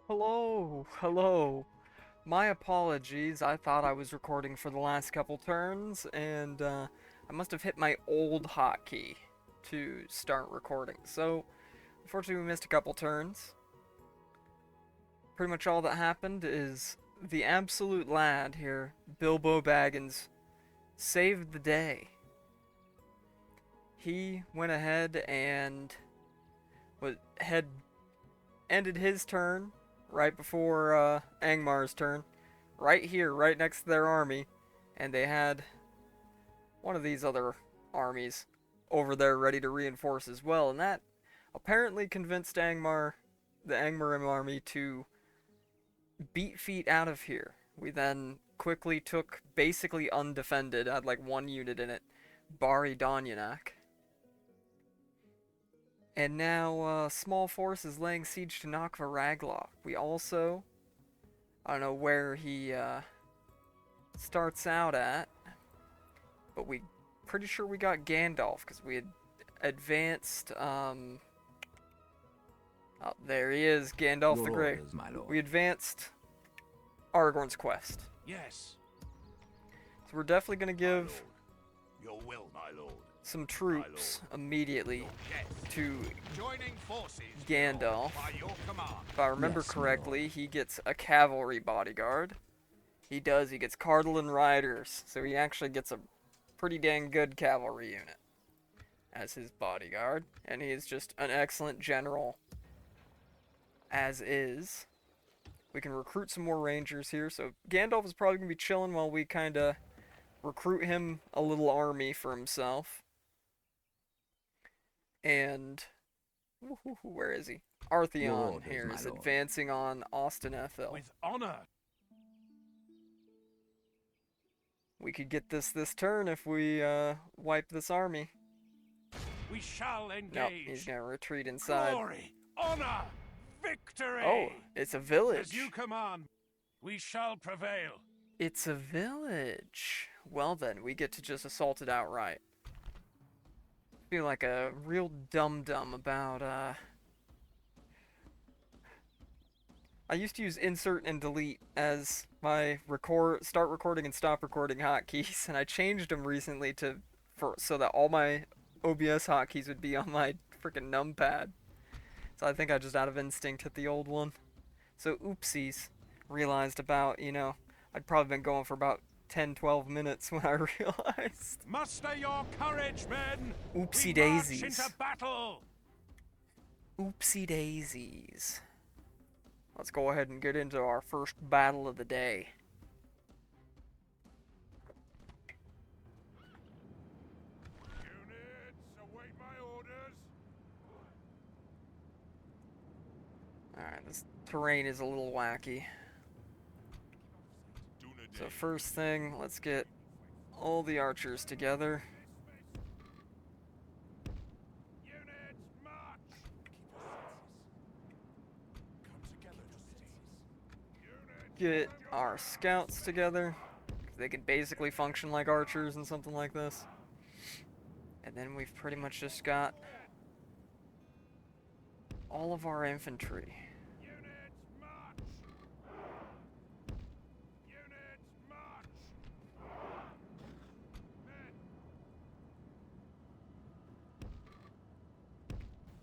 Hello, hello. My apologies. I thought I was recording for the last couple turns, and I must have hit my old hotkey to start recording. So, unfortunately, we missed a couple turns. Pretty much all that happened is the absolute lad here, Bilbo Baggins, saved the day. He went ahead and had ended his turn right before Angmar's turn, right here, right next to their army, and they had one of these other armies over there ready to reinforce as well, and that apparently convinced the Angmarim army, to beat feet out of here. We then quickly took, basically undefended, had like one unit in it, Bari Donyanak. And now small force is laying siege to Nakva Raglock. We also, I don't know where he starts out at, but we pretty sure we got Gandalf because we had advanced. Oh, there he is, Gandalf the Your Grey. orders, my lord. We advanced Aragorn's quest, Yes, so we're definitely gonna my give lord. Your will, my lord. some troops immediately Yes. to Joining forces, Gandalf. by your command. If I remember Yes, my correctly, he gets a cavalry bodyguard. He does. He gets Cardinal Riders, so he actually gets a pretty dang good cavalry unit as his bodyguard, and he is just an excellent general as is. We can recruit some more rangers here, so Gandalf is probably going to be chilling while we kind of recruit him a little army for himself. And where is he? Your Artheon orders, here my is lord. advancing on Austin Ethel. With honor. We could get this turn if we wipe this army. We shall engage. No, he's gonna retreat inside. Glory, honor, victory. Oh, it's a village. As you command, we shall prevail. It's a village. Well then, we get to just assault it outright. Feel like a real dum-dum about, I used to use insert and delete as my start recording and stop recording hotkeys, and I changed them recently so that all my OBS hotkeys would be on my freaking numpad. So I think I just out of instinct hit the old one. So oopsies. Realized about, I'd probably been going for about 10-12 minutes when I realized. Muster your courage, men. Oopsie We daisies. march into battle. Oopsie daisies. Let's go ahead and get into our first battle of the day. Units, await my orders. Alright, this terrain is a little wacky. So Dúnedain. first thing, let's get all the archers together. Units, march. Come together, Get our scouts together. They can basically function like archers in something like this. And then we've pretty much just got all of our infantry. Units, march. Units, march. Men.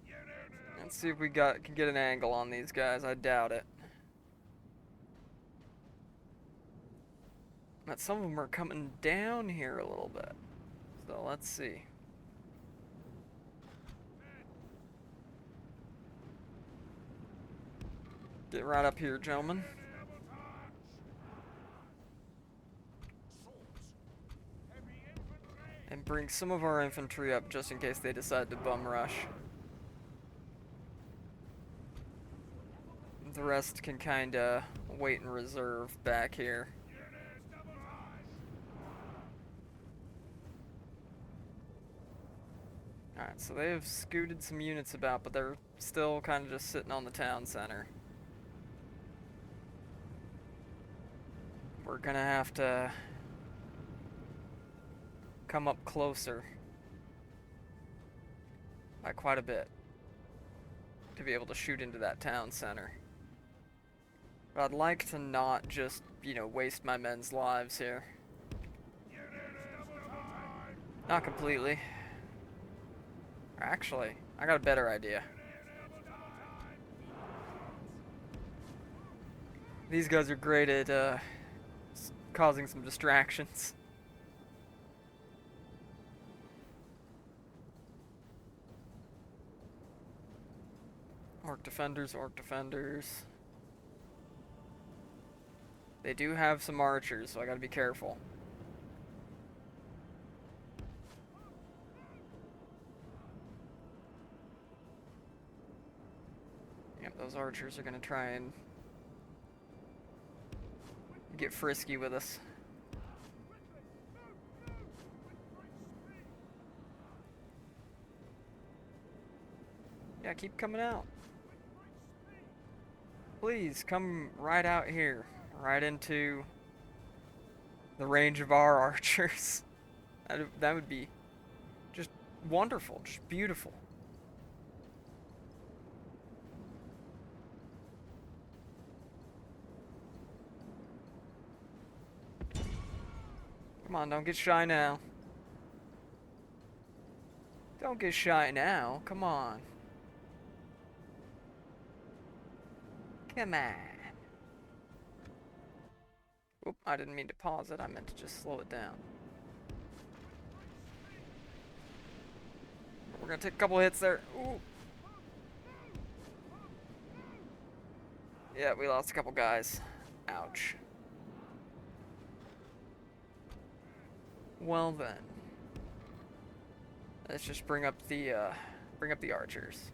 Units. Let's see if we can get an angle on these guys. I doubt it. But some of them are coming down here a little bit. So let's see. Get right up here, gentlemen. And bring some of our infantry up just in case they decide to bum rush. The rest can kinda wait in reserve back here. Alright, so they have scooted some units about, but they're still kind of just sitting on the town center. We're gonna have to come up closer by quite a bit to be able to shoot into that town center. But I'd like to not just, waste my men's lives here. Not completely. Actually, I got a better idea. These guys are great at causing some distractions. Orc defenders, orc defenders. They do have some archers, so I gotta be careful. Yep, those archers are gonna try and get frisky with us. Yeah, keep coming out. Please, come right out here. Right into the range of our archers. That would be just wonderful, just beautiful. Come on, don't get shy now. Don't get shy now. Come on. Come on. Oop, I didn't mean to pause it. I meant to just slow it down. We're gonna take a couple hits there. Ooh. Yeah, we lost a couple guys. Ouch. Well then. Let's just bring up the archers.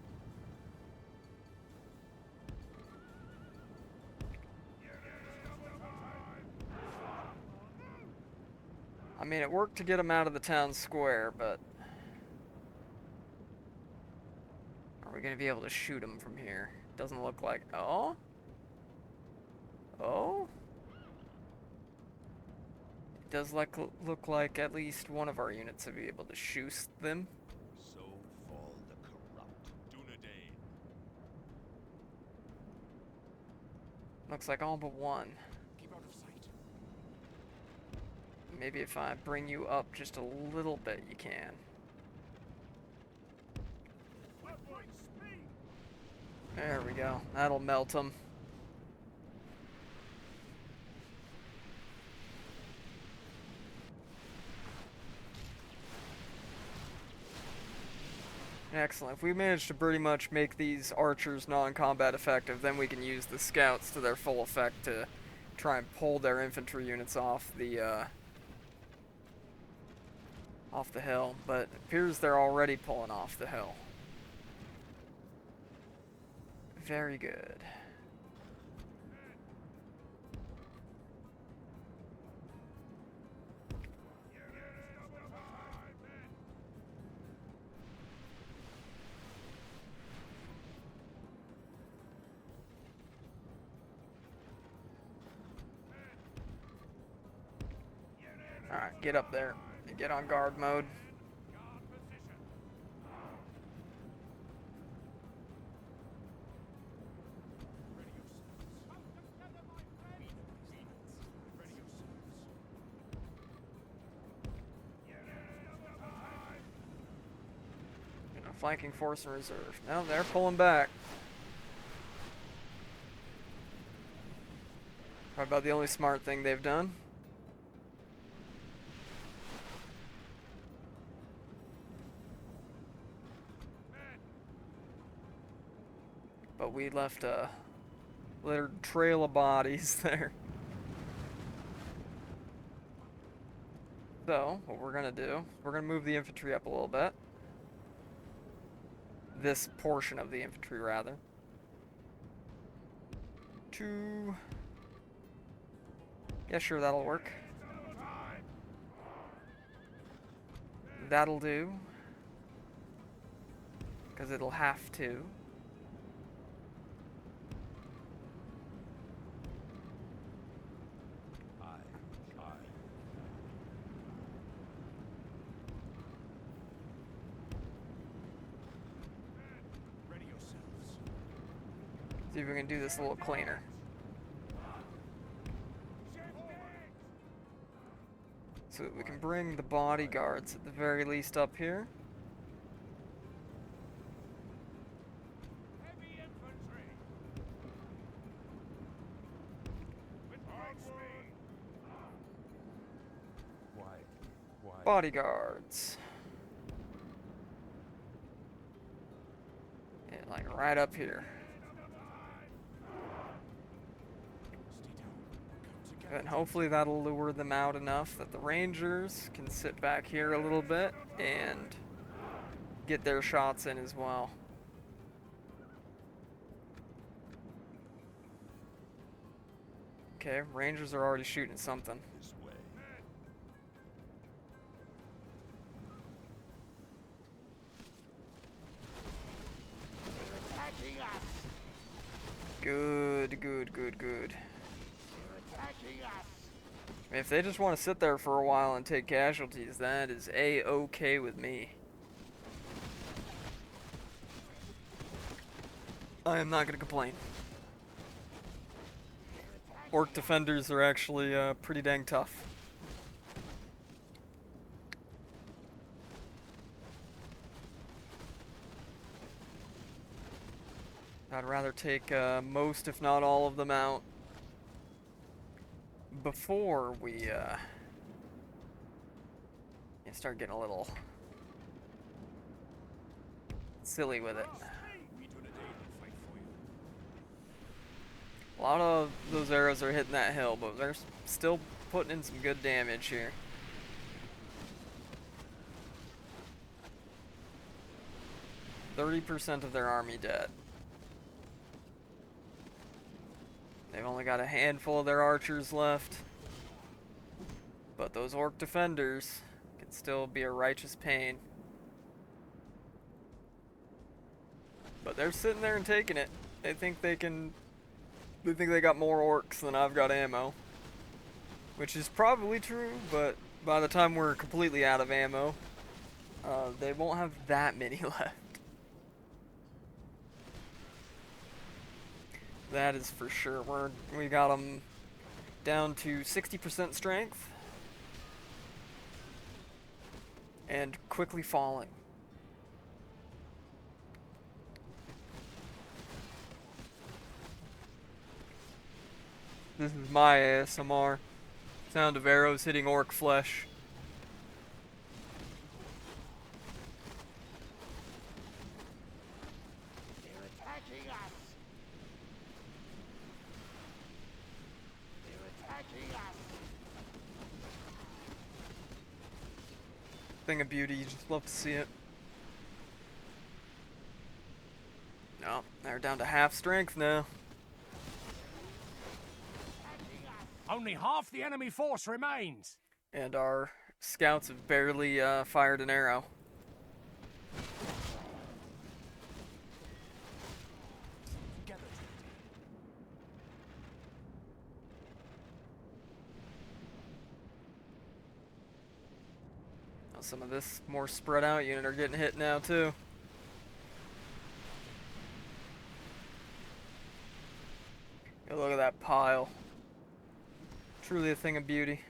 I mean, it worked to get them out of the town square, but are we gonna be able to shoot them from here? Doesn't look like. Oh? Oh? It does look like at least one of our units will be able to shoot them. So fall the corrupt Dúnedain. Looks like all but one. Keep out of sight. Maybe if I bring you up just a little bit, you can. There we go. That'll melt them. Excellent. If we manage to pretty much make these archers non-combat effective, then we can use the scouts to their full effect to try and pull their infantry units off the hill. But it appears they're already pulling off the hill. Very good. Alright, get up there. Get on guard mode. Flanking force in reserve. No, they're pulling back. Probably about the only smart thing they've done. But we left a littered trail of bodies there. So, what we're gonna do, we're gonna move the infantry up a little bit. This portion of the infantry, rather. Yeah, sure, that'll work. That'll do. Because it'll have to. See if we can do this a little cleaner. So that we can bring the bodyguards at the very least up here. Heavy infantry. With great speed. Why? Bodyguards. Yeah, like right up here. And hopefully that'll lure them out enough that the Rangers can sit back here a little bit and get their shots in as well. Okay, Rangers are already shooting something. This way. They're attacking us. Good. They're attacking us. If they just want to sit there for a while and take casualties, that is A-okay with me. I am not going to complain. Orc defenders are actually pretty dang tough. I'd rather take most, if not all, of them out before we start getting a little silly with it. We Dúnedain will fight for you. A lot of those arrows are hitting that hill, but they're still putting in some good damage here. %30 of their army dead. They've only got a handful of their archers left. But those orc defenders can still be a righteous pain. But they're sitting there and taking it. They think they can... They think they got more orcs than I've got ammo. Which is probably true, but by the time we're completely out of ammo, they won't have that many left. That is for sure. We got them down to 60% strength. And quickly falling. This is my ASMR. Sound of arrows hitting orc flesh. They're attacking us. They're attacking us. Thing of beauty, you just love to see it. No, they're down to half strength now. Only half the enemy force remains. And our scouts have barely fired an arrow. Now some of this more spread out unit are getting hit now too. Yeah, look at that pile. Truly a thing of beauty.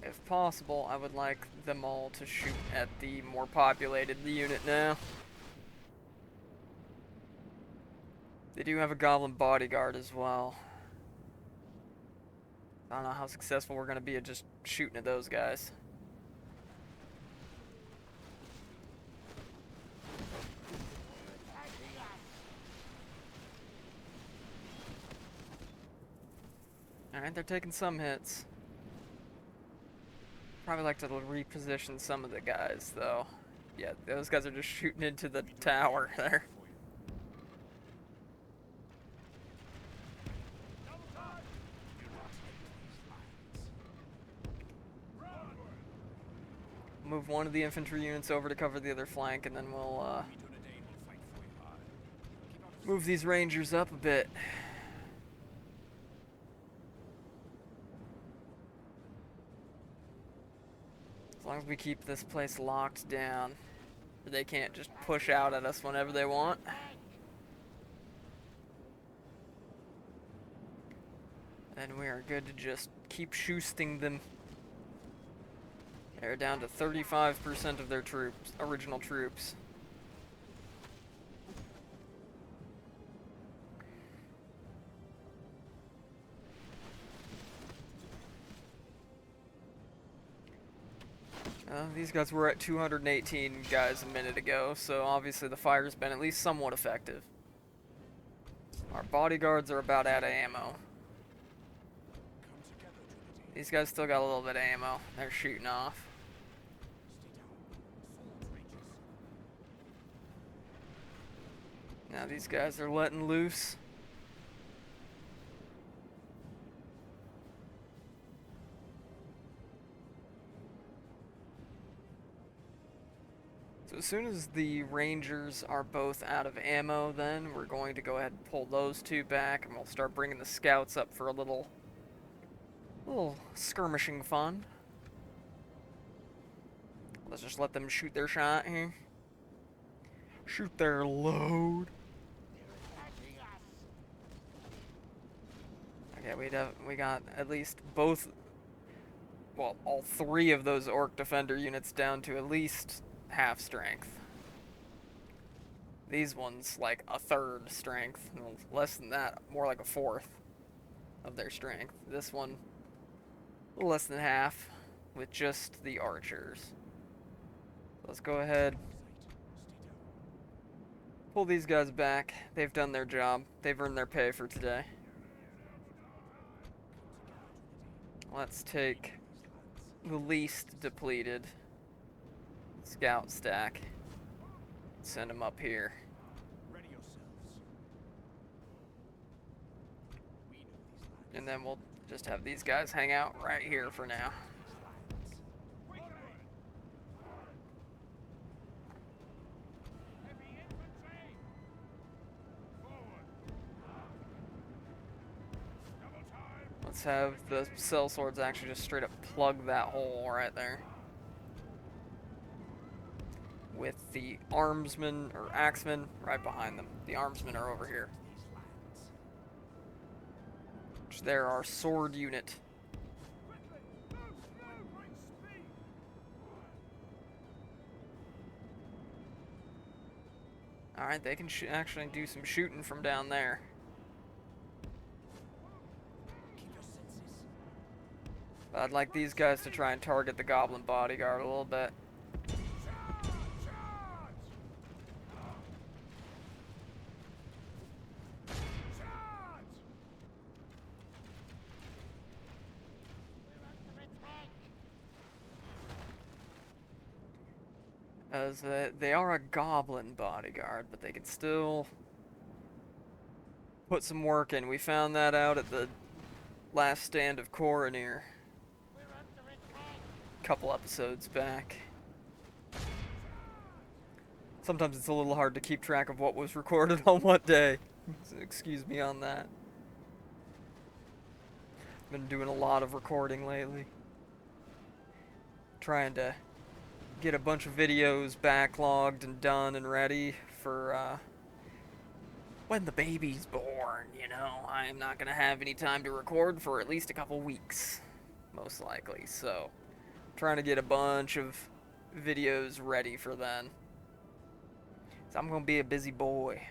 If possible, I would like them all to shoot at the more populated unit now. They do have a goblin bodyguard as well. I don't know how successful we're going to be at just shooting at those guys. Alright, they're taking some hits. Probably like to reposition some of the guys, though. Yeah, those guys are just shooting into the tower there. Move one of the infantry units over to cover the other flank, and then we'll move these rangers up a bit. As long as we keep this place locked down, They can't just push out at us whenever they want. And we are good to just keep shoosting them. They're down to 35% of their troops, original troops. These guys were at 218 guys a minute ago, so obviously the fire's been at least somewhat effective. Our bodyguards are about out of ammo. These guys still got a little bit of ammo. They're shooting off. Now these guys are letting loose. So as soon as the Rangers are both out of ammo, then we're going to go ahead and pull those two back, and we'll start bringing the scouts up for a little skirmishing fun. Let's just let them shoot their shot here. Shoot their load. Okay, we got at least both, well, all three of those Orc Defender units down to at least half strength. These ones like a third strength, well, less than that, more like a fourth of their strength. This one, a little less than half, with just the archers. Let's go ahead, pull these guys back. They've done their job. They've earned their pay for today. Let's take the least depleted scout stack. Send them up here. And then we'll just have these guys hang out right here for now. Let's have the sellswords actually just straight up plug that hole right there. With the armsmen or axemen right behind them. The armsmen are over here. They're our sword unit. Alright, they can actually do some shooting from down there. But I'd like these guys to try and target the goblin bodyguard a little bit. As they are a goblin bodyguard, but they can still put some work in. We found that out at the last stand of Coronir a couple episodes back. Sometimes it's a little hard to keep track of what was recorded on what day. So excuse me on that. Been doing a lot of recording lately. Trying to get a bunch of videos backlogged and done and ready for when the baby's born, you know. I'm not gonna have any time to record for at least a couple weeks, most likely. So, trying to get a bunch of videos ready for then. So I'm gonna be a busy boy.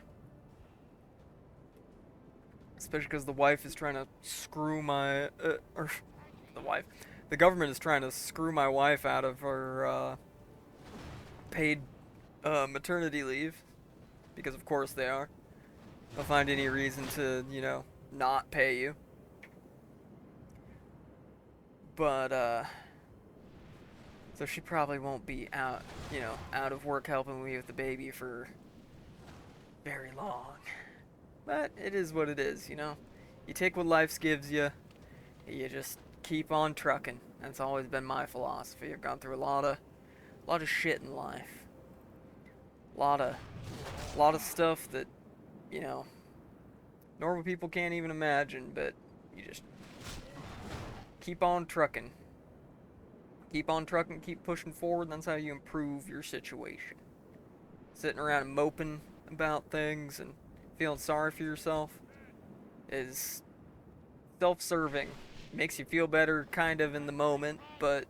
Especially because the wife is trying to screw my, the government is trying to screw my wife out of her, paid maternity leave, because of course they are. They'll find any reason to, you know, not pay you. But so she probably won't be out, you know, out of work helping me with the baby for very long. But it is what it is, you know. You take what life gives you, you just keep on trucking. That's always been my philosophy. I've gone through a lot of shit in life. A lot of stuff that, you know, normal people can't even imagine, but you just keep on trucking. Keep on trucking, keep pushing forward, and that's how you improve your situation. sitting around and moping about things and feeling sorry for yourself is self-serving. Makes you feel better kind of in the moment, but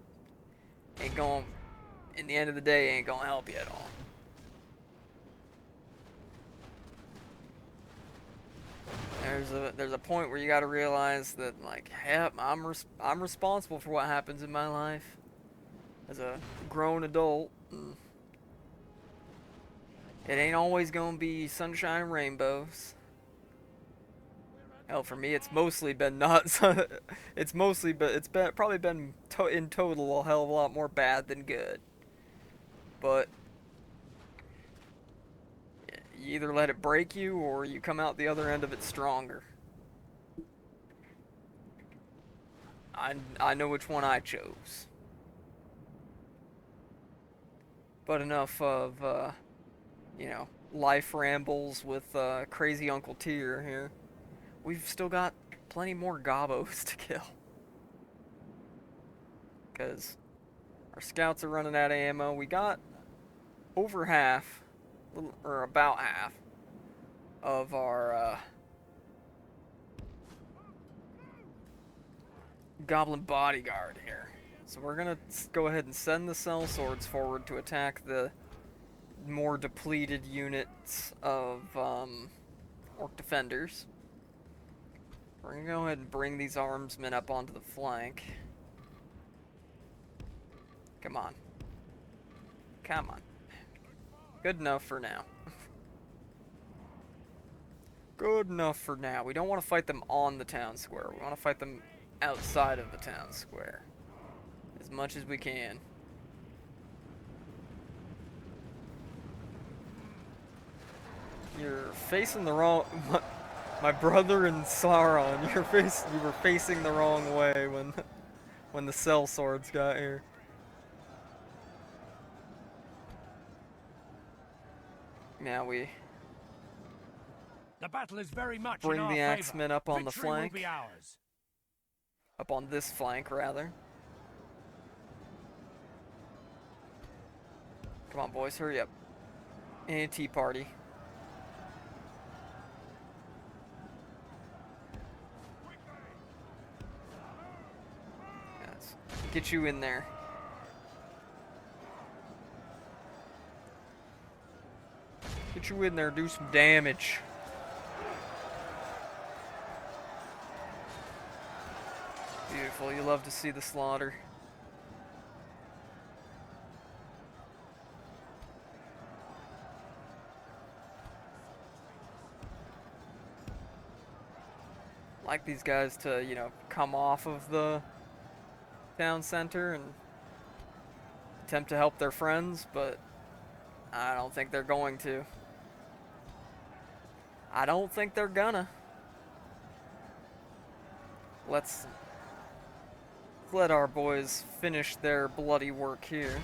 ain't going, in the end of the day, ain't gonna help you at all. There's a point where you got to realize that, like, yep, I'm responsible for what happens in my life as a grown adult. And it ain't always gonna be sunshine and rainbows. Hell, for me, it's mostly been not. It's mostly, but it's been probably been in total a hell of a lot more bad than good. But you either let it break you or you come out the other end of it stronger. I know which one I chose. But enough of you know, life rambles with crazy Uncle Tyr here. We've still got plenty more gobos to kill. Because our scouts are running out of ammo. We got over half, or about half, of our goblin bodyguard here. So we're going to go ahead and send the sellswords forward to attack the more depleted units of orc defenders. We're going to go ahead and bring these armsmen up onto the flank. Come on. Come on. Good enough for now. Good enough for now. We don't want to fight them on the town square. We want to fight them outside of the town square. As much as we can. You're facing the wrong... My brother and Sauron, you were facing the wrong way when the sellswords got here. Now we The battle is very much bring in our the favor. axemen up on the Victory will flank. be ours. Up on this flank, rather. Come on, boys, hurry up. And tea party. Yes. Get you in there. Get you in there, do some damage. Beautiful, you love to see the slaughter. Like these guys to, you know, come off of the town center and attempt to help their friends, but I don't think they're going to. I don't think they're gonna. Let's let our boys finish their bloody work here.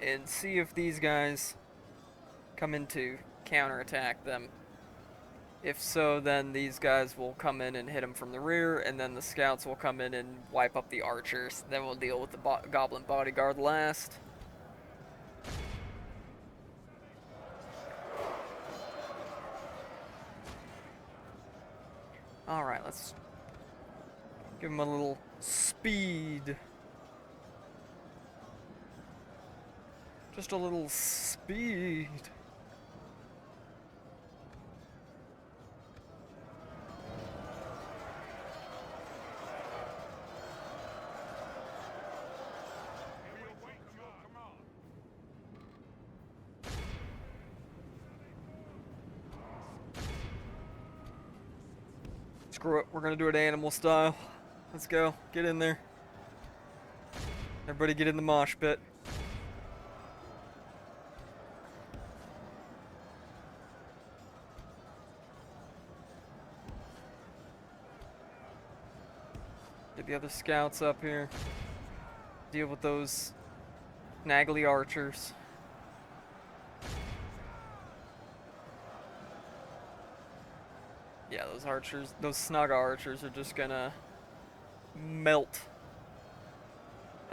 And see if these guys come in to counterattack them. If so, then these guys will come in and hit them from the rear, and then the scouts will come in and wipe up the archers. Then we'll deal with the goblin bodyguard last. Alright, let's give them a little speed. Just a little speed. Screw it, we're gonna do it animal style. Let's go, get in there. Everybody get in the mosh pit. Get the other scouts up here. Deal with those naggly archers. Yeah, those archers, those snug archers are just gonna melt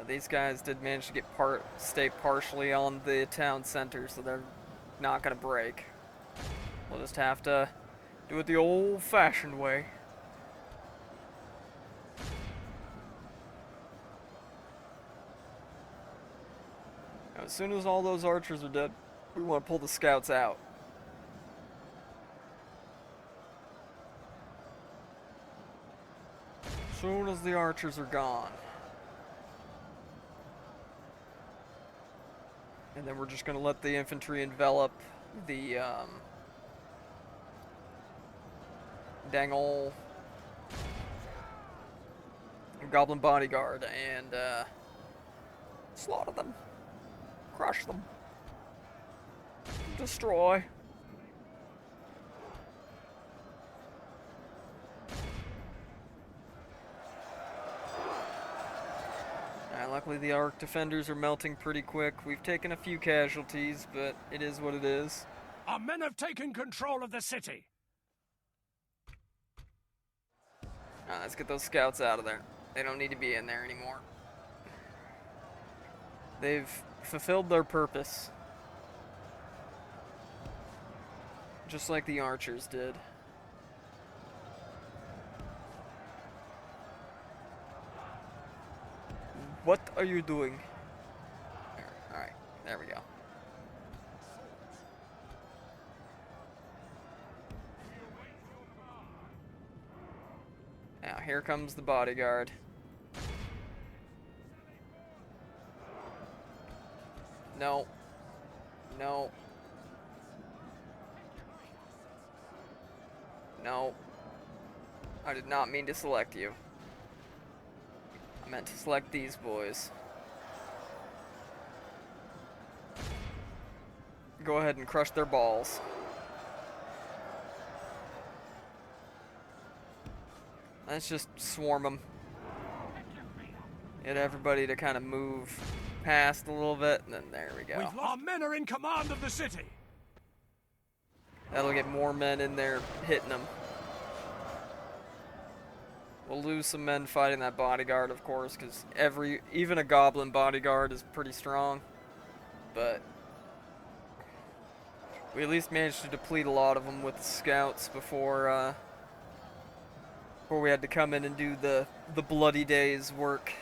These guys did manage to stay partially on the town center, so they're not gonna break. We'll just have to do it the old-fashioned way. Now, as soon as all those archers are dead, we want to pull the scouts out. As soon as the archers are gone. And then we're just going to let the infantry envelop the dang ol' goblin bodyguard and slaughter them, crush them, destroy. Luckily the Arc defenders are melting pretty quick. We've taken a few casualties, but it is what it is. Our men have taken control of the city. Let's get those scouts out of there. They don't need to be in there anymore. They've fulfilled their purpose. Just like the archers did. What are you doing? Alright, there we go. Now, here comes the bodyguard. No. No. No. I did not mean to select you. I meant to select these boys. Go ahead and crush their balls. Let's just swarm them. Get everybody to kind of move past a little bit, and then there we go. Our men are in command of the city. That'll get more men in there hitting them. We'll lose some men fighting that bodyguard, of course, because even a goblin bodyguard is pretty strong. But we at least managed to deplete a lot of them with the scouts before we had to come in and do the bloody day's work.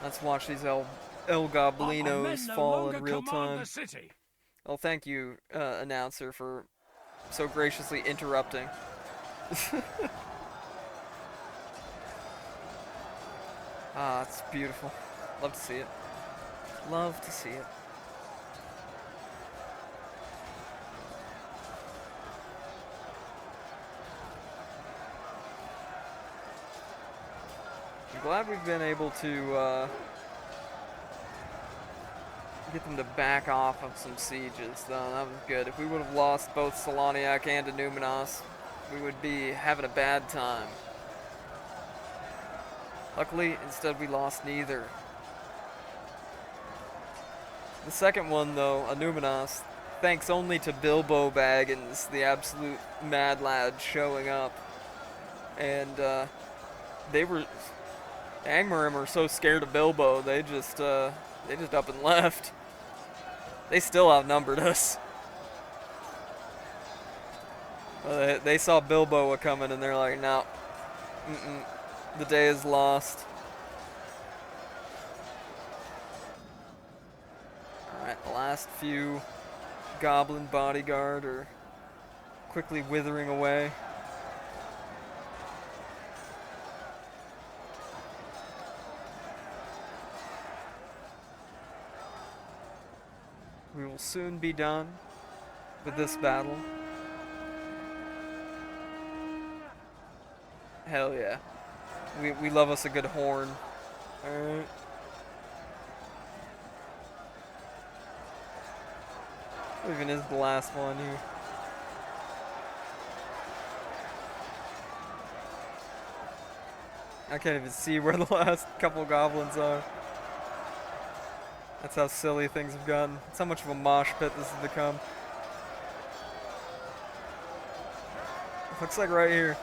Let's watch these El Goblinos fall in real time. Oh, thank you, announcer, for so graciously interrupting. Ah, it's beautiful. Love to see it. Love to see it. I'm glad we've been able to get them to back off of some sieges, though. That was good. If we would have lost both Saloniac and Annúminas, we would be having a bad time. Luckily, instead we lost neither. The second one, though, Annúminas, thanks only to Bilbo Baggins, the absolute mad lad, showing up. And Angmarim were so scared of Bilbo, they just up and left. They still outnumbered us. They saw Bilbo coming and they're like, no, the day is lost. Alright, the last few goblin bodyguard are quickly withering away. We will soon be done with this battle. Hell yeah. We love us a good horn. Alright. What even is the last one here? I can't even see where the last couple goblins are. That's how silly things have gotten. That's how much of a mosh pit this has become. Looks like right here.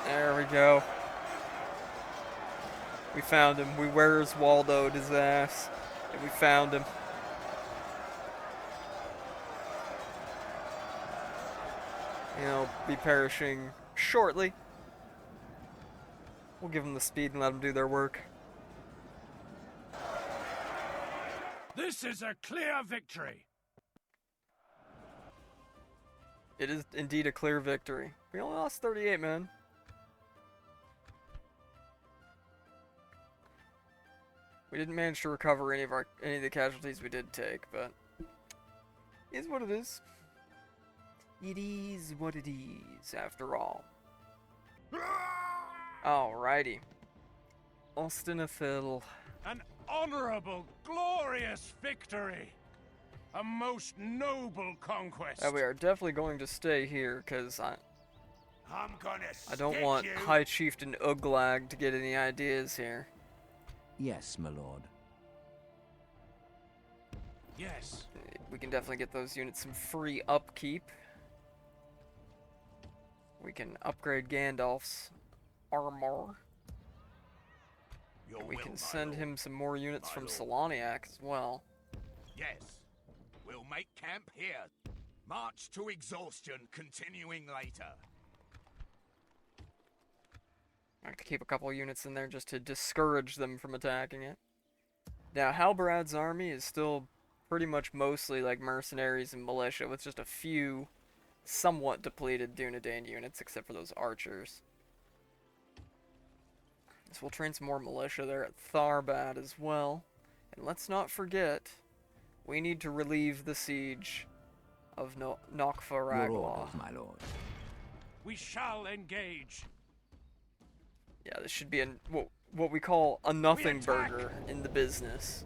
There we go. We found him. We where's Waldo'd his ass. And we found him. He'll be perishing shortly. We'll give them the speed and let them do their work. This is a clear victory. It is indeed a clear victory. We only lost 38 men. We didn't manage to recover any of the casualties we did take, but it is what it is. It is what it is, after all. Alrighty. Ostinafil. An honorable, glorious victory. A most noble conquest. We are definitely going to stay here, because I'm gonna I don't stick want you. High Chieftain Uglag to get any ideas here. Yes, my lord. Yes. We can definitely get those units some free upkeep. We can upgrade Gandalf's armor. Your We will, can my send lord. him some more units My from lord. Saloniac as well. Yes. We'll make camp here. March to exhaustion, continuing later. I have to keep a couple units in there just to discourage them from attacking it. Now, Halbarad's army is still pretty much mostly like mercenaries and militia, with just a few somewhat depleted Dúnedain units, except for those archers. So we'll train some more militia there at Tharbad as well. And let's not forget, we need to relieve the siege of Your Nokfaragla. orders, my lord. We shall engage. Yeah, this should be what we call a nothing attack. burger in the business.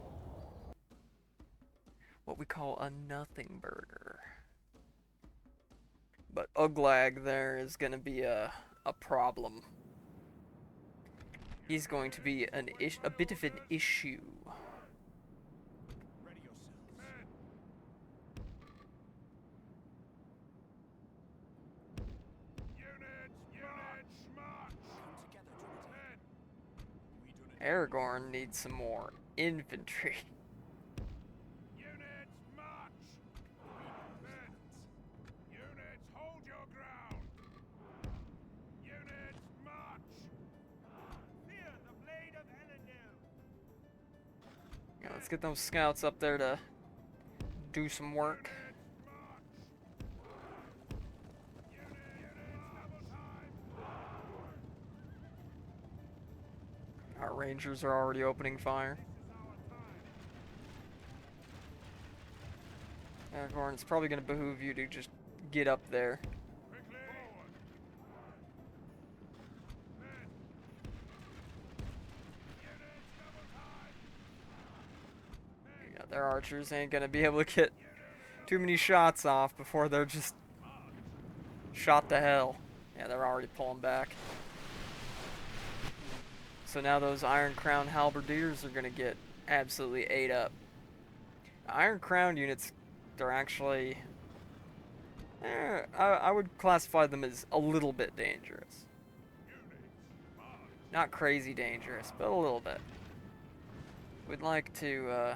What we call a nothing burger. But Uglag there is going to be a problem. He's going to be a bit of an issue. Ready yourselves. Units, march! Come together, Dúnedain. Aragorn needs some more infantry. Units, march! Men! Units, hold your ground! Units, march! Fear the blade of Elendil! Yeah, let's get those scouts up there to do some work. Our rangers are already opening fire. Aragorn, it's probably going to behoove you to just get up there. Yeah, their archers ain't going to be able to get too many shots off before they're just shot to hell. Yeah, they're already pulling back. So now those Iron Crown halberdiers are going to get absolutely ate up. Iron Crown units, they're actually... I would classify them as a little bit dangerous. Not crazy dangerous, but a little bit. We'd like to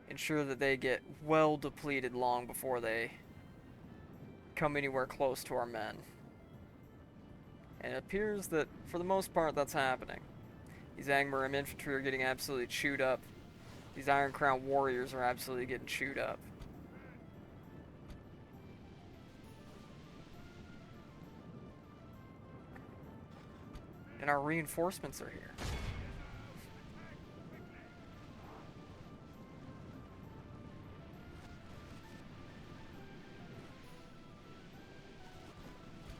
ensure that they get well depleted long before they come anywhere close to our men. And it appears that, for the most part, that's happening. These Angmarim infantry are getting absolutely chewed up. These Iron Crown warriors are absolutely getting chewed up. And our reinforcements are here.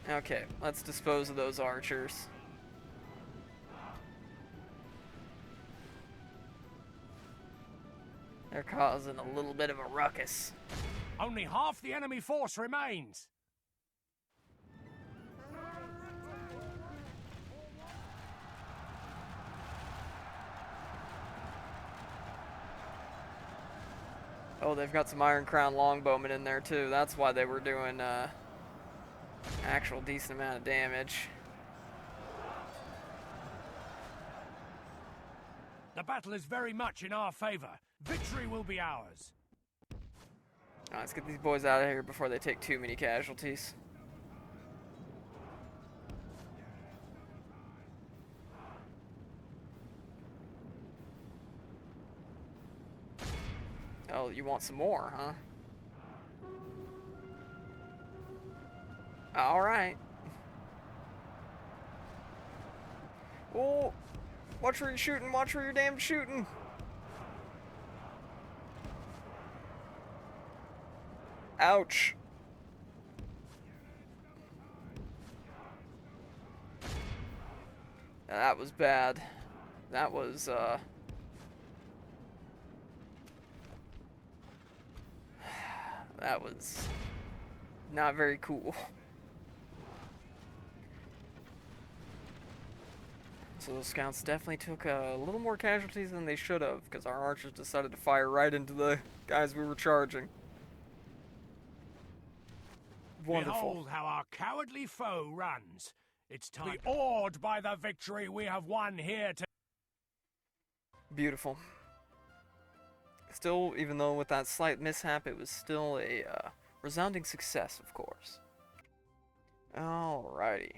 Okay, let's dispose of those archers. They're causing a little bit of a ruckus. Only half the enemy force remains. Oh, they've got some Iron Crown longbowmen in there too. That's why they were doing actual decent amount of damage. The battle is very much in our favor. Victory will be ours. Now, let's get these boys out of here before they take too many casualties. Oh, you want some more, huh? Alright. Oh, watch where you're shooting, watch where you're damn shooting. Ouch. That was bad. That was, that was not very cool. So those scouts definitely took a little more casualties than they should have, because our archers decided to fire right into the guys we were charging. Wonderful. Behold how our cowardly foe runs. It's time to be awed by the victory we have won here to... Beautiful. Still, even though with that slight mishap, it was still a resounding success, of course. Alrighty.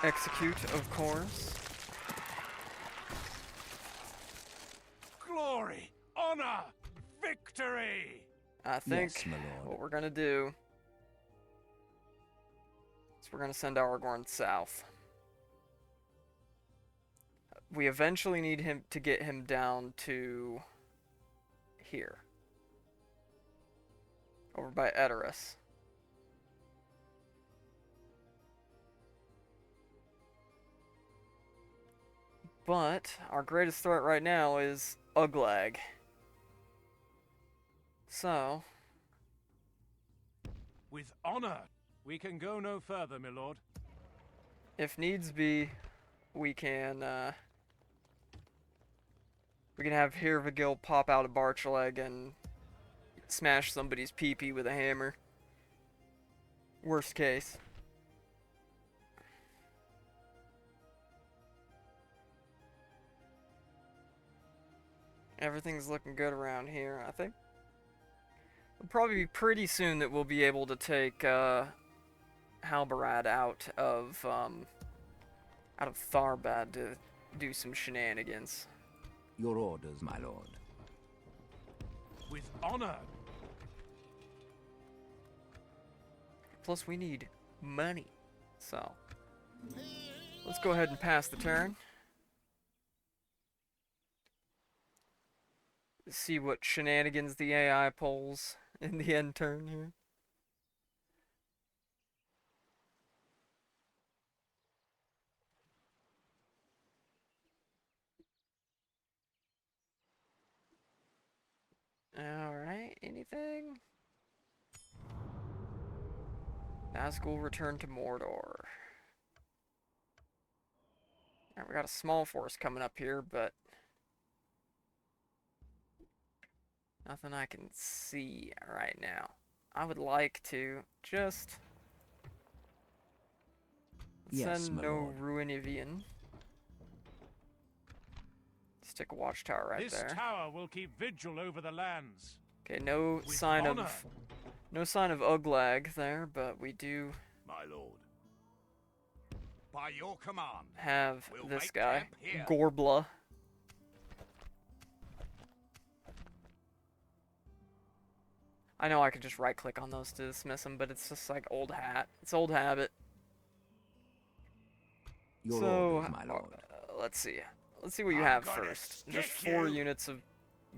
Execute, of course. Glory, honor, victory! I think Yes, my lord. what we're gonna do is we're gonna send Aragorn south. We eventually need him to get him down to here. Over by Edoras. But our greatest threat right now is Uglag. So, With honor, we can go no further, my lord. if needs be, we can have Hirvagil pop out a Barchaleg and smash somebody's pee-pee with a hammer. Worst case. Everything's looking good around here. I think it'll probably be pretty soon that we'll be able to take Halbarad out of Tharbad to do some shenanigans. Your orders, my lord. With honor. Plus, we need money. So, let's go ahead and pass the turn. See what shenanigans the AI pulls in the end turn here. Alright, anything? Nazgul return to Mordor. Alright, we got a small force coming up here, but nothing I can see right now. I would like to just Yes, send my no lord. Ruinivian. Stick a watchtower right This there. tower will keep vigil over the lands. Okay, no With sign honor. of Uglag there, but we do My lord. By your command. have We'll this make guy, camp here. Gorbla. I know I could just right click on those to dismiss them, but it's just like old hat. It's old habit. Your So, orders, my lord. let's see. Let's see what you I'm have gonna first. Just stick 4 you. units of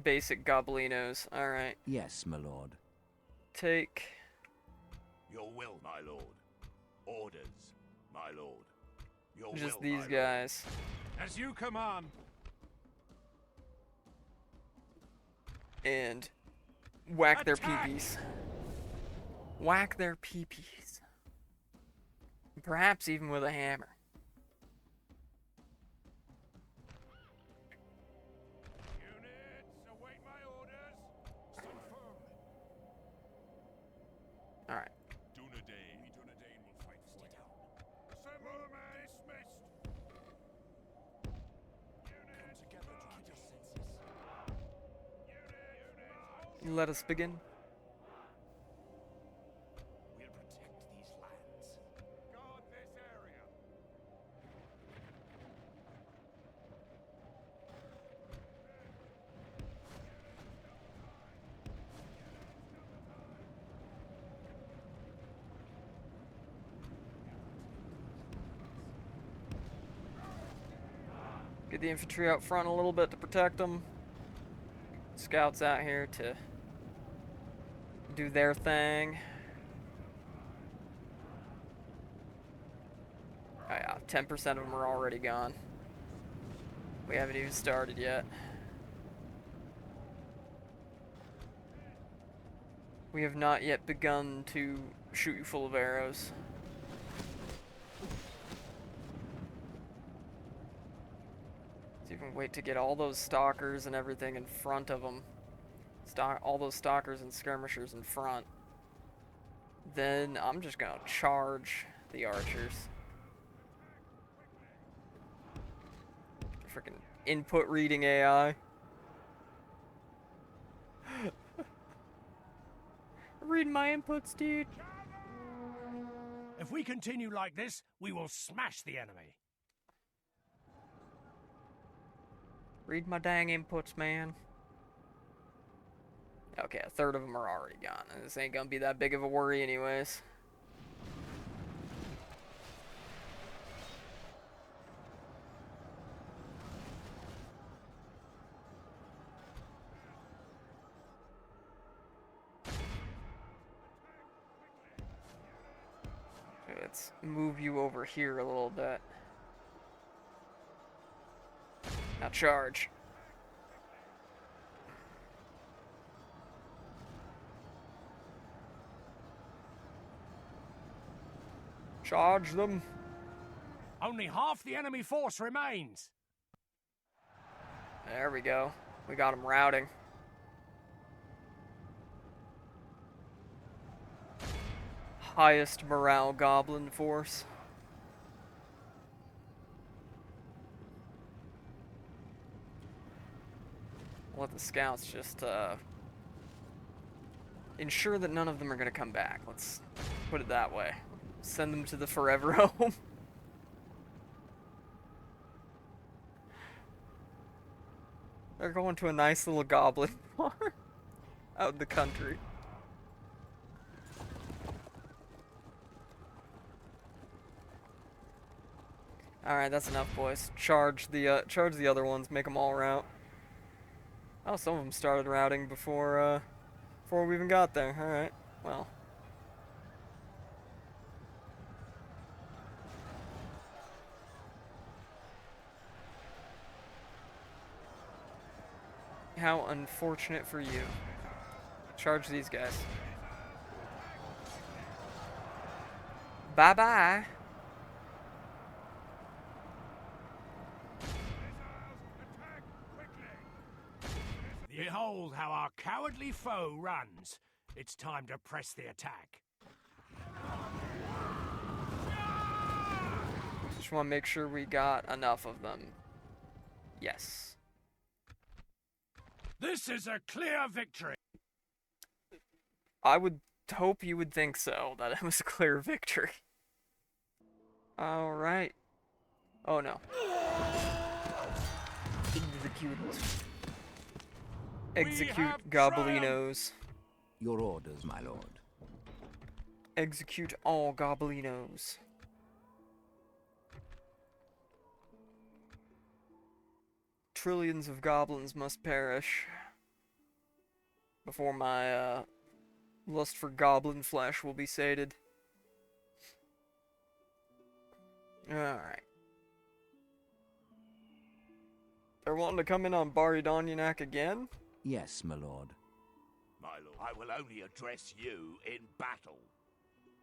basic Goblinos. Alright. Yes, my lord. Take Your will, my lord. Orders, my lord. Your just will, these my lord. guys. As you command. And whack their Attack! peepees. Whack their peepees. Perhaps even with a hammer. Units, await my orders. Stand firm. Let us begin. We'll protect these lands. Guard this area. Get the infantry out front a little bit to protect them. Scouts out here to do their thing. Oh yeah, 10% of them are already gone. We haven't even started yet. We have not yet begun to shoot you full of arrows. So you can wait to get all those stalkers and everything in front of them. All those stalkers and skirmishers in front. Then I'm just gonna charge the archers. Freaking input reading AI. Read my inputs, dude. If we continue like this, we will smash the enemy. Read my dang inputs, man. Okay, a third of them are already gone. And this ain't gonna be that big of a worry anyways. Okay, let's move you over here a little bit. Now charge. Charge them. Only half the enemy force remains. There we go. We got them routing. Highest morale goblin force. Let the scouts just ensure that none of them are going to come back. Let's put it that way. Send them to the forever home. They're going to a nice little goblin farm out in the country. Alright, that's enough, boys. Charge the other ones, make them all rout. Oh, some of them started routing before we even got there. Alright, well. How unfortunate for you. Charge these guys. Bye-bye. Behold how our cowardly foe runs. It's time to press the attack. Just want to make sure we got enough of them. Yes. This is a clear victory. I would hope you would think so, that it was a clear victory. Alright. Oh no. Execute Goblinos. Your orders, my lord. Execute all Goblinos. Trillions of goblins must perish before my lust for goblin flesh will be sated. Alright. They're wanting to come in on Baridonyanak again? Yes, my lord. My lord, I will only address you in battle.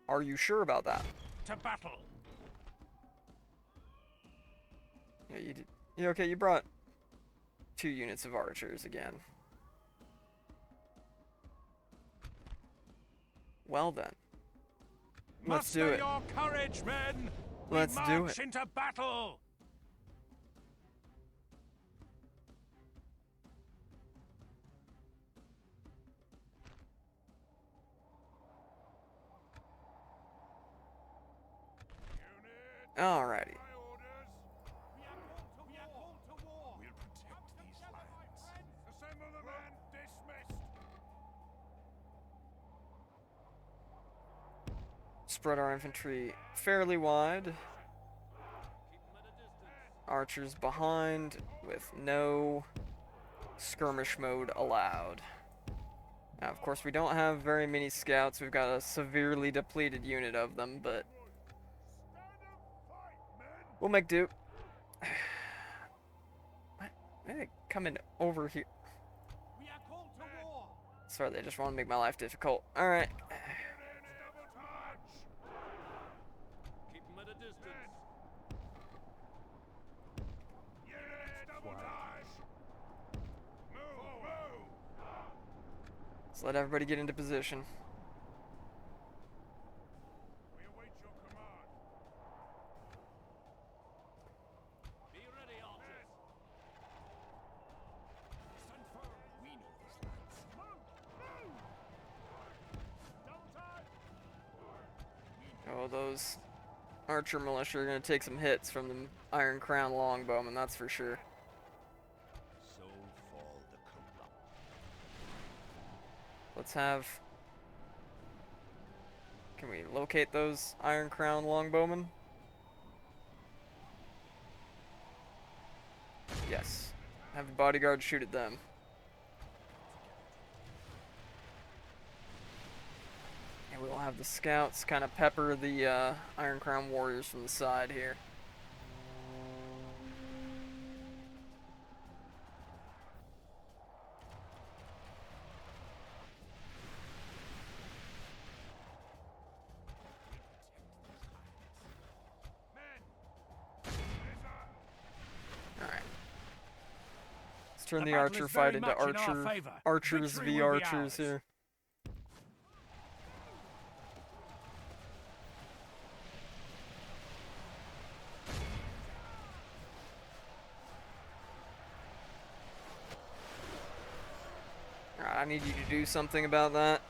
Are you sure about that? To battle. Yeah, you did. Yeah, okay, you brought 2 units of archers again. Well then. Let's do Muster it. your courage, men. Let's we do march it. into battle. Alrighty. We'll protect these lands. Assemble the men. Dismissed. Spread our infantry fairly wide. Archers behind with no skirmish mode allowed. Now, of course, we don't have very many scouts. We've got a severely depleted unit of them, but we'll make do. What? Why are they coming over here? Sorry, they just want to make my life difficult. Alright. Keep them at a distance. Let's let everybody get into position. We await your command. Be ready, archers. Stand firm. We know these lands. Oh, those archer militia are going to take some hits from the Iron Crown longbowmen, that's for sure. So fall the corrupt. Let's have... Can we locate those Iron Crown longbowmen? Yes. Have the bodyguard shoot at them. And we'll have the scouts kind of pepper the Iron Crown warriors from the side here. Alright. Let's turn the battle archer is very fight into much in our favor. archers Victory v will be archers ours. here. Alright, I need you to do something about that.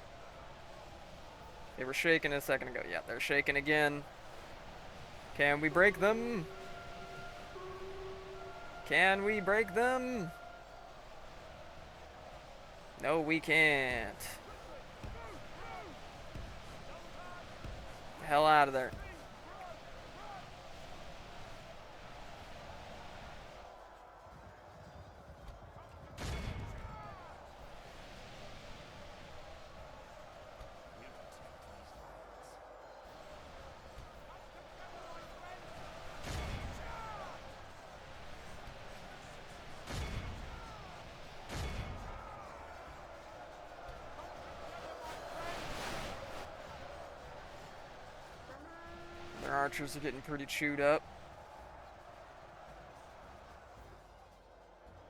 They were shaking a second ago. Yeah, they're shaking again. Can we break them? Can we break them? No, we can't. Hell out of there. Their archers are getting pretty chewed up.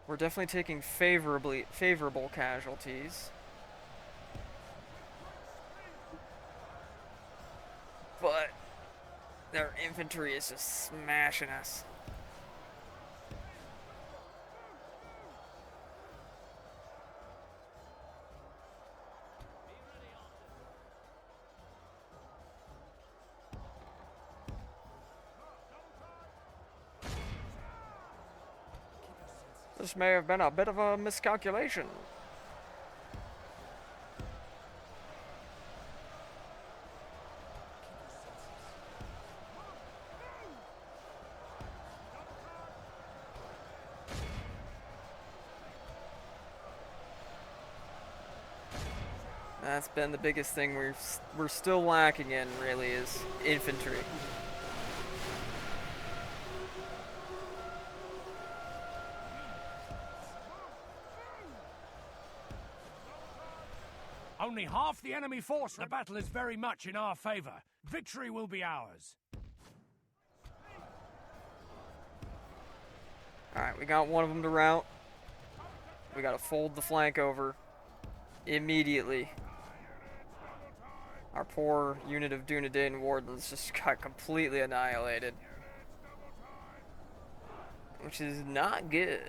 We're definitely taking favorable casualties. But their infantry is just smashing us. This may have been a bit of a miscalculation. That's been the biggest thing we're still lacking in, really, is infantry. Only half the enemy force. The battle is very much in our favor. Victory will be ours. Alright, we got one of them to rout. We gotta fold the flank over immediately. Our poor unit of Dúnedain wardens just got completely annihilated. Which is not good.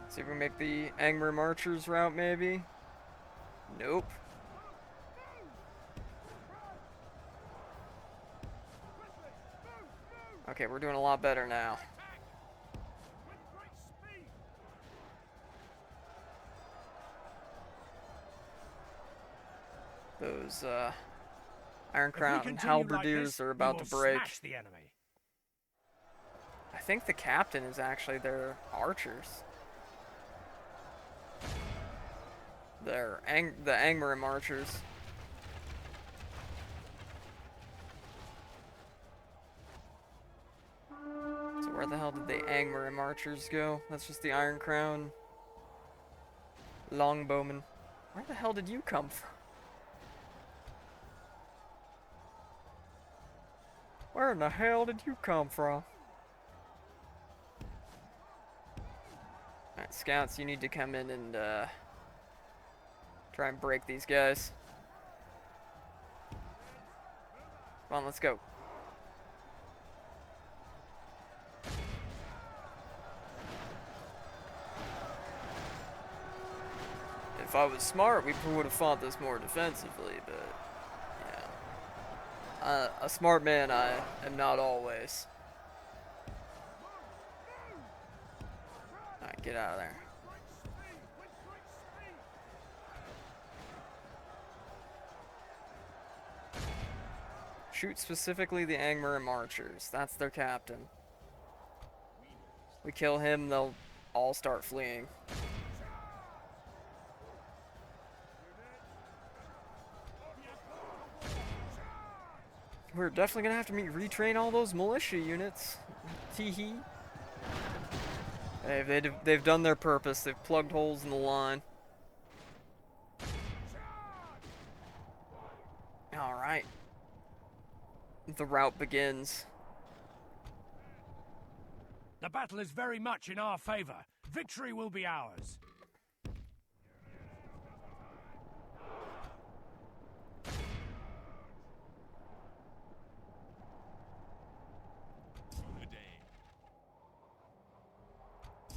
See if we make the Angmarim archers route, maybe. Nope. Okay, we're doing a lot better now. Those Iron Crown halberdiers are about to break. The enemy. I think the captain is actually their archers. They're the Angmarim archers. So where the hell did the Angmarim archers go? That's just the Iron Crown longbowmen. Where the hell did you come from? Where in the hell did you come from? Alright, scouts, you need to come in and try and break these guys. Come on, let's go. If I was smart, we would have fought this more defensively, but yeah. A smart man I am not always. Alright, get out of there. Shoot specifically the Angmarim archers. That's their captain. We kill him, they'll all start fleeing. We're definitely gonna have to retrain all those militia units. Tee-hee. Hey, they've done their purpose. They've plugged holes in the line. Alright. The rout begins. The battle is very much in our favor. Victory will be ours.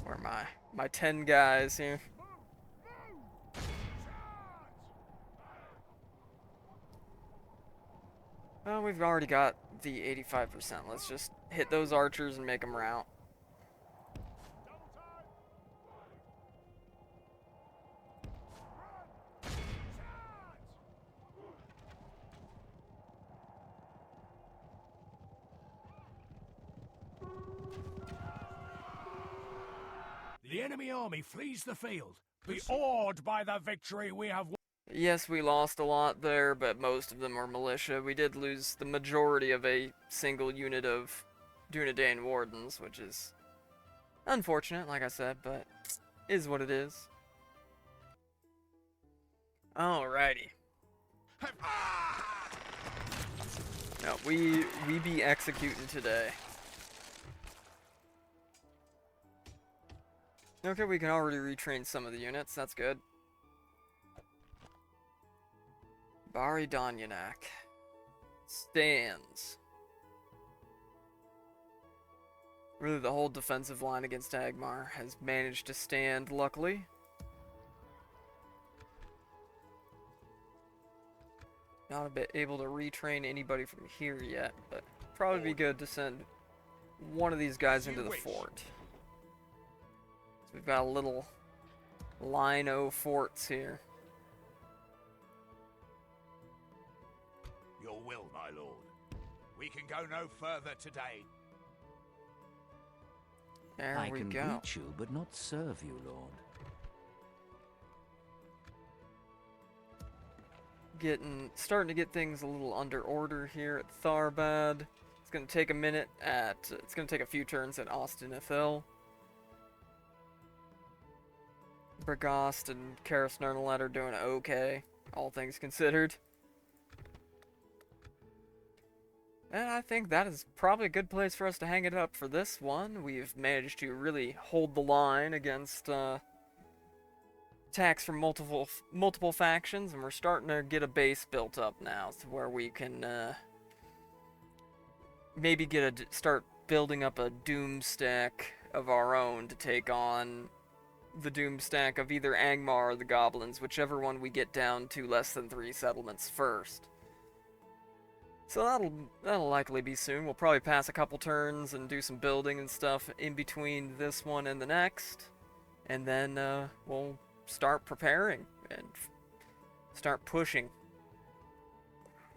Where are my 10 guys here? Well, we've already got the 85%. Let's just hit those archers and make them rout. The enemy army flees the field. Be awed by the victory we have won. Yes, we lost a lot there, but most of them are militia. We did lose the majority of a single unit of Dúnedain wardens, which is unfortunate, like I said, but is what it is. Alrighty. No, we be executing today. Okay, we can already retrain some of the units, that's good. Dúnedain stands. Really, the whole defensive line against Angmar has managed to stand, luckily. Not a bit able to retrain anybody from here yet, but probably be good to send one of these guys into the fort. So we've got a little line o' forts here. Your will, my lord. We can go no further today. There I we can go. reach you, but not serve you, Lord. Starting to get things a little under order here at Tharbad. It's gonna take a minute it's gonna take a few turns at Ostinithil. Bragast and Karis Nernalet are doing okay, all things considered. And I think that is probably a good place for us to hang it up for this one. We've managed to really hold the line against attacks from multiple factions, and we're starting to get a base built up now, to where we can maybe start building up a doom stack of our own to take on the doom stack of either Angmar or the Goblins, whichever one we get down to less than 3 settlements first. So that'll likely be soon. We'll probably pass a couple turns and do some building and stuff in between this one and the next, and then we'll start preparing and start pushing.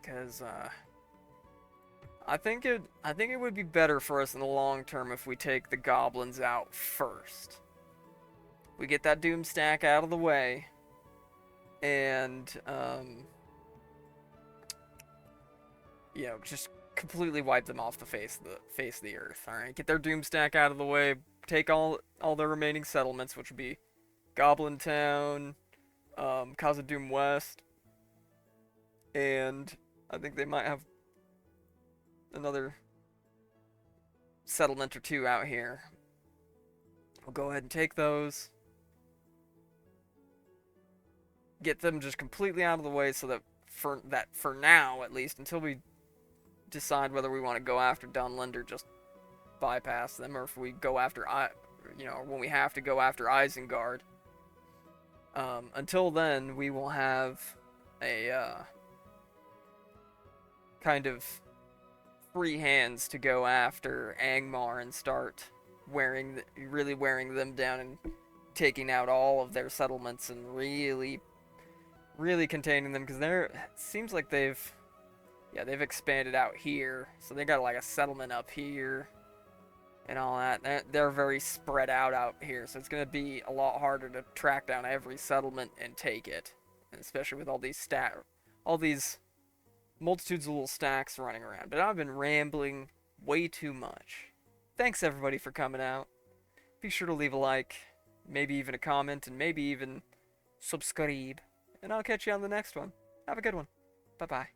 Because I think it would be better for us in the long term if we take the Goblins out first. We get that doom stack out of the way, and you know, just completely wipe them off the face of the earth. All right, get their doomstack out of the way. Take all their remaining settlements, which would be Goblin Town, Khazad-dûm West, and I think they might have another settlement or two out here. We'll go ahead and take those. Get them just completely out of the way, so that for now at least, until we decide whether we want to go after Dunland or just bypass them, or if we go after, when we have to go after Isengard. Until then, we will have a kind of free hands to go after Angmar and start really wearing them down and taking out all of their settlements and really containing them, because it seems like they've expanded out here, so they got like a settlement up here and all that. They're very spread out here, so it's going to be a lot harder to track down every settlement and take it, and especially with all these multitudes of little stacks running around. But I've been rambling way too much. Thanks everybody for coming out. Be sure to leave a like, maybe even a comment, and maybe even subscribe. And I'll catch you on the next one. Have a good one. Bye-bye.